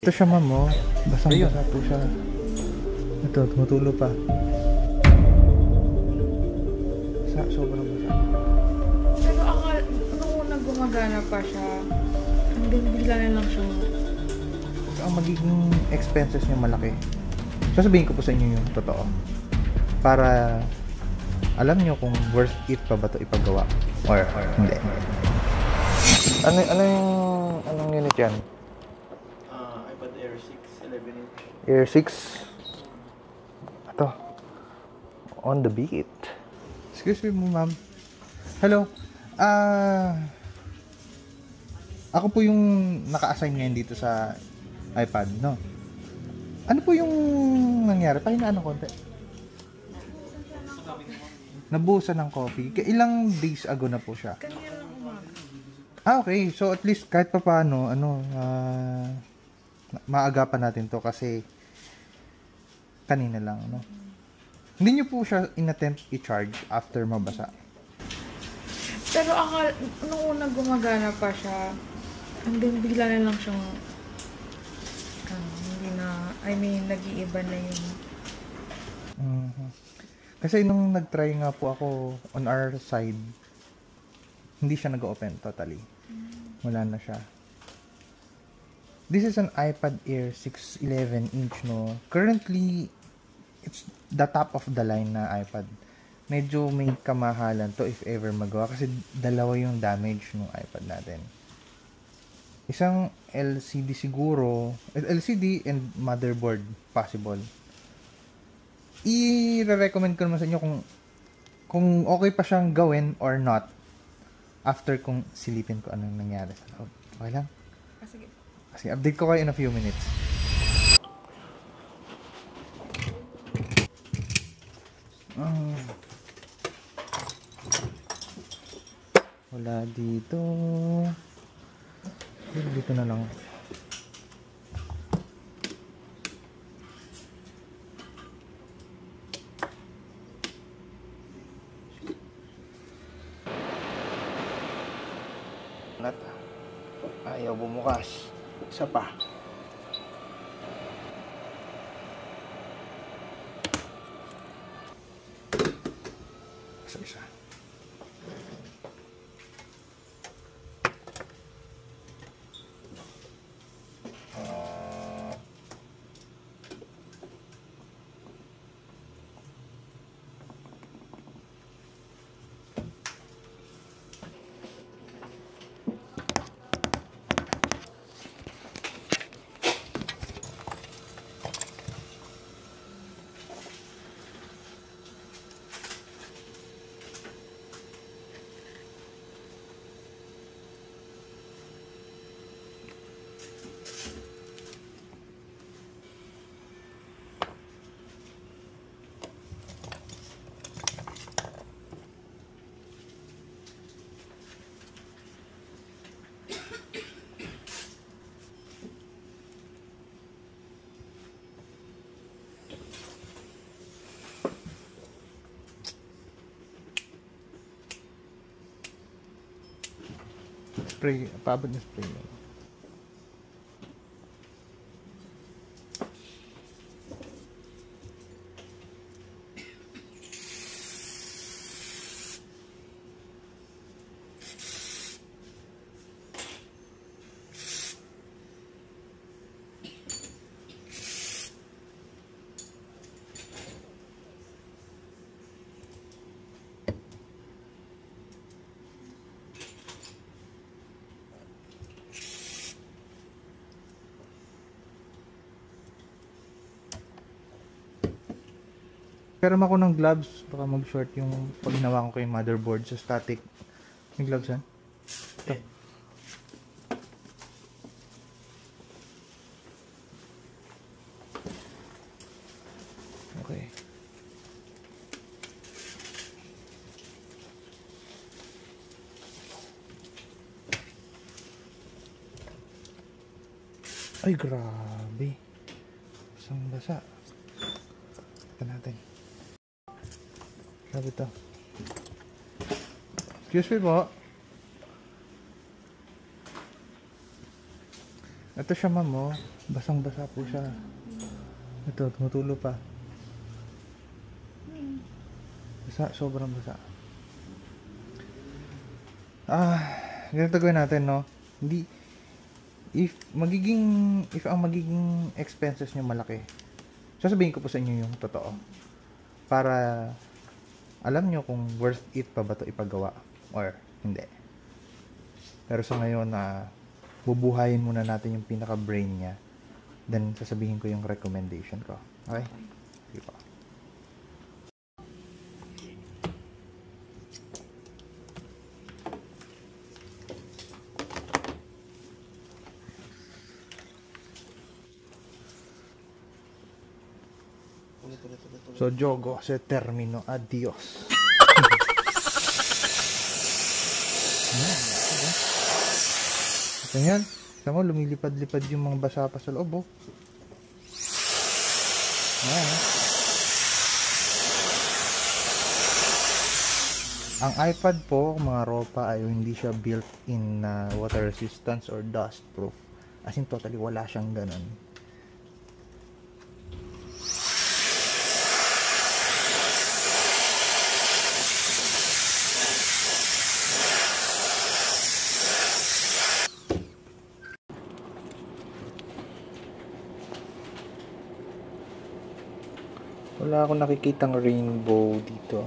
Ito siya, ma'am, oh. Basang-basa po siya. Ito, tumutulo pa. Sobrang basa. Pero nung unang gumagana pa siya, hanggang bigla na lang siya. So, ang magiging expenses niya malaki. Sasabihin ko po sa inyo yung totoo. Para alam niyo kung worth it pa ba ito ipagawa or hindi. Anong unit yan? iPad Air 6 11-inch. Air 6. Ito. On the beat. Excuse me, ma'am. Hello. Ako po yung naka-assign ngayon dito sa iPad, no? Ano po yung nangyari? Pahinaan ng konti. Nabuhusan ng coffee. Ilang days ago na po siya? Kanina lang umaga. Okay. So, at least kahit pa paano, maagapan natin to kasi kanina lang, no? Hindi niyo po siya in-attempt i-charge after mabasa. Pero nung unang gumagana pa siya, hanggang bigla na lang siyang hindi na, nag-iiba na yun. Kasi nung nag-try nga po ako on our side, hindi siya nag-open totally. Wala na siya. This is an iPad Air 6 11-inch, no? Currently, it's the top of the line na iPad. Medyo may kamahalan to if ever magawa kasi dalawa yung damage ng iPad natin. Isang LCD siguro, LCD and motherboard possible. I-recommend ko naman sa inyo kung okay pa siyang gawin or not after kung silipin ko anong nangyari sa loob. Okay lang? Sige. Kasi update ko kayo in a few minutes. Wala dito. Dito na lang. Ayaw bumukas. Isa pa. Isa. Spray, paabot na spray na. Karam ako ng gloves, baka mag-short yung pag ginawa ko kay motherboard sa static. May gloves yan? Ito. Okay. Ay, grabe. Basang basa. Ito natin. Sabi to. Excuse me po. Ito siya, ma'am, oh. Basang-basa po siya. Ito, tumutulo pa. Basa, sobrang basa. Ganito gawin natin, no? Hindi, if ang magiging expenses nyo malaki, sasabihin ko po sa inyo yung totoo. Para alam nyo kung worth it pa ba ito ipagawa or hindi. Pero sa ngayon, bubuhayin muna natin yung pinaka-brain niya. Then, sasabihin ko yung recommendation ko. Okay? Sige po. So, Jogo se termino. Adios. Ito yan. Ito mo, lumilipad-lipad yung mga basa pa sa loob, oh. Ayan. Ang iPad po, mga ropa, ay hindi siya built-in na water resistance or dust proof. As in, totally wala siyang ganun. Wala akong nakikitang rainbow dito.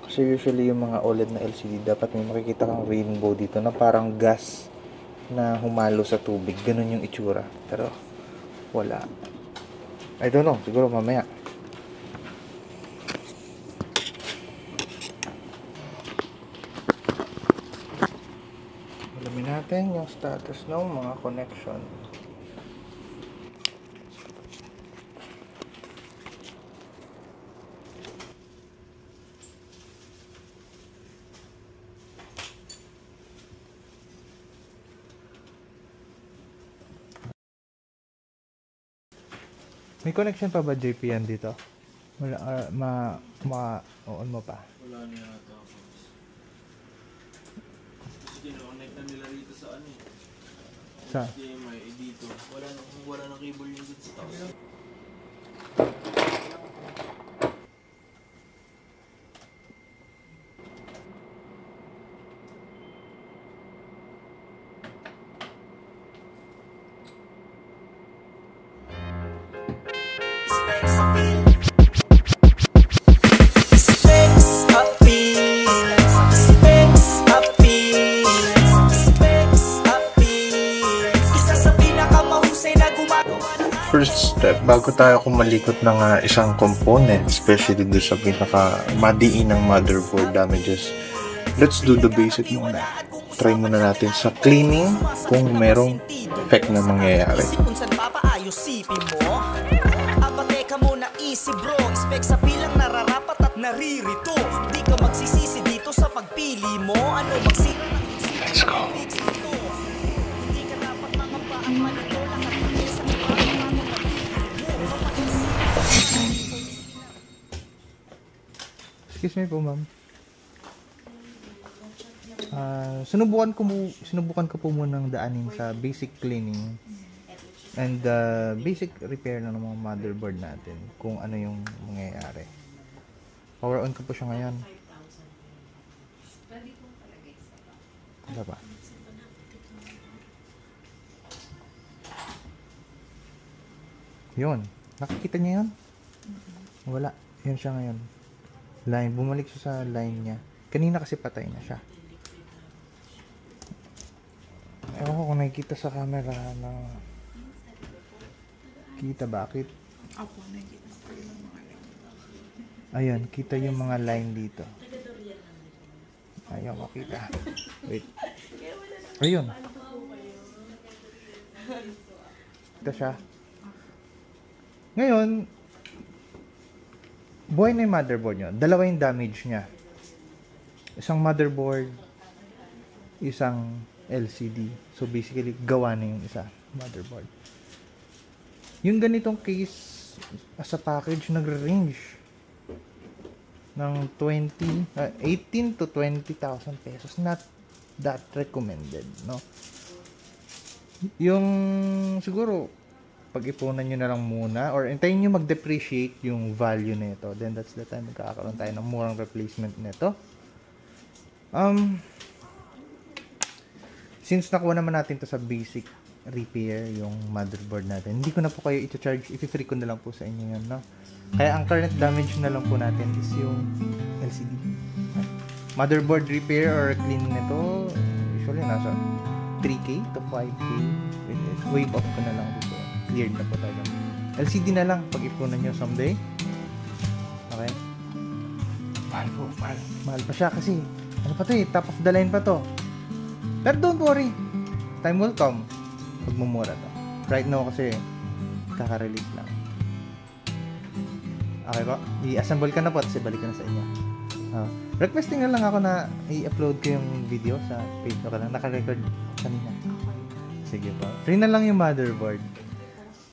Kasi usually yung mga OLED na LCD, dapat may makikita kang rainbow dito na parang gas na humalo sa tubig. Ganun yung itsura. Pero, wala. I don't know. Siguro mamaya. Alamin natin yung status ng mga connection. May connection pa ba, JP, yan dito? Wala, on mo pa? Wala na yata ako. Kasi kinoconnect na nila dito sa ano eh. Sa? HDMI dito. Wala na cable yung dito sa taas. First step, bago tayo kumalikot ng isang component, especially doon sa pinaka-madiin ng motherboard damages, let's do the basic muna. Try muna natin sa cleaning kung merong effect na mangyayari. Kung saan papaayos sipin mo, apateka mo na easy bro, spec sa pilang nararapat at naririto. Di ka magsisisi dito sa pagpili mo, ano magsira ng Let's go. Hindi ka dapat mangapaan manito lang at mag-isa ng Excuse me po, ma'am. Sinubukan ko po munang daanin sa basic cleaning and basic repair ng mga motherboard natin kung ano yung mangyayari. Power on ko po siya ngayon. Wala pa. Yun. Nakikita niya yun? Wala. Yun siya ngayon. Line. Bumalik siya sa line niya. Kanina kasi patay na siya. Ewan ko kung nakikita sa camera na kita bakit. Apo, nakikita ko yung mga line. Ayan, kita yung mga line dito. Ayaw makita. Wait. Ayun. Ito siya. Ngayon, buhay na yung motherboard nyo. Dalawa yung damage niya. Isang motherboard, isang LCD. So, basically, gawa na yung isa. Motherboard. Yung ganitong case, as a package, nagre-range ng 18 to 20,000 pesos. Not that recommended, no? Yung siguro pag-ipunan nyo na lang muna or hintayin nyo mag-depreciate yung value nito. Then that's the time magkakaroon tayo ng murang replacement nito. Since nakuha naman natin to sa basic repair, yung motherboard natin, hindi ko na po kayo i-charge, i-free ko na lang po sa inyo yan, no? Kaya ang current damage na lang po natin is yung LCD. Motherboard repair or clean nito, usually nasa 3K to 5K. Wave off ko na lang dito. Cleared na po tayo. LCD na lang pag-ipunan nyo someday. Okay? Mahal po, mahal. Mahal pa siya kasi ano pa to eh, top of the line pa to. Pero don't worry. Time will come. Pagmumura to. Right now kasi kaka-release lang. Okay po? I-assemble ka na po at ibalik ka na sa inyo. Requesting na lang ako na i-upload ko yung video sa page ko lang. Naka-record kanina. Sige po. Free na lang yung motherboard.